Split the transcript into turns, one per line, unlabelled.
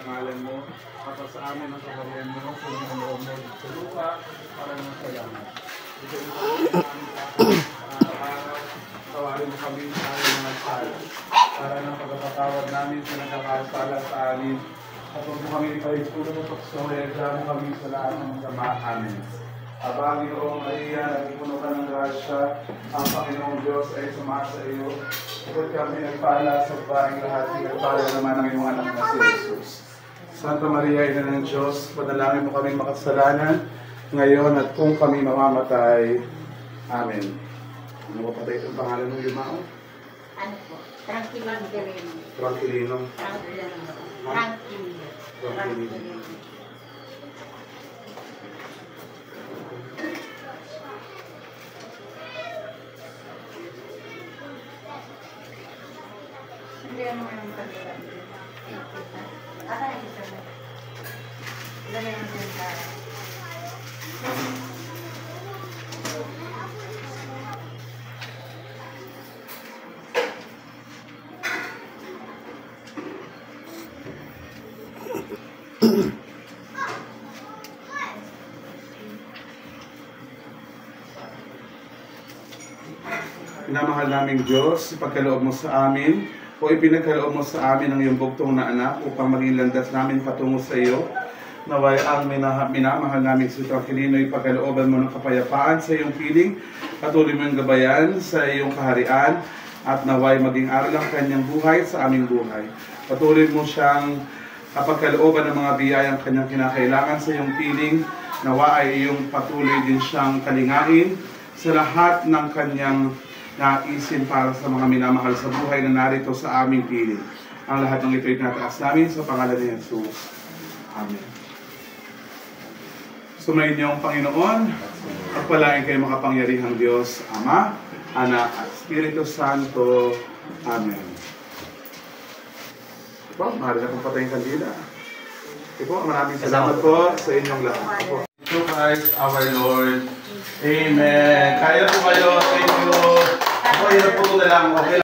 ngalan mo, kapag sa amin ang kaharian mo, sumunod ang loob mo sa lupa, para naman sa langit. Ito yung araw-araw, tawarin mo kami sa aming mga sala, para ng pagkakatawad namin sa nagkakasala sa amin. At huwag mo kami ipahitulong sa pagsusunod, mo kami sa lahat ng sama amin. Aba, Ginoong Maria, nagpuno ka ng grasya, ang Panginoong Diyos ay sumasa iyo. Ikot kami nagpala sa babaeng lahat, nagpala naman ang iyong anak na si Jesus. Santa Maria, Ina ng Diyos, panalangin mo kami makasalanan, ngayon at kung kami mamamatay. Amen. Ano ba patay itong pangalan ng Yumao?
Ano po? Tranquilino.
Tranquilino.
Tranquilino. Hindi mo yung kanila. Ata na isa mo. Dali mo yung kara.
Pinamahal naming Diyos, ipagkaloob mo sa amin, o ipinagkaloob mo sa amin ang iyong bugtong na anak upang maging landas namin patungo sa iyo. Naway ang minamahal namin si Tranquilino, ipagkalooban mo ng kapayapaan sa iyong piling, patuloy mo yung gabayan sa iyong kaharian, at naway maging aral ang kanyang buhay sa aming buhay. Patuloy mo siyang kapagkalooban ng mga biyayang kanyang kinakailangan sa iyong piling, nawa ay iyong patuloy din siyang kalingain sa lahat ng kanyang naisin para sa mga minamahal sa buhay na narito sa aming piling. Ang lahat ng ito ay tinataas namin sa pangalan ni Jesus. Amen. Sumayin niyo ang Panginoon. Pagpalain kayo makapangyarihang Diyos, Ama, Anak, at Espiritu Santo. Amen. Po, mahal na pong patayang kandila. Po, maraming salamat po sa inyong lahat. To Christ our Lord. Amen. Kaya po kayo. Thank you. Ako, hirap po na lang. Okay lang.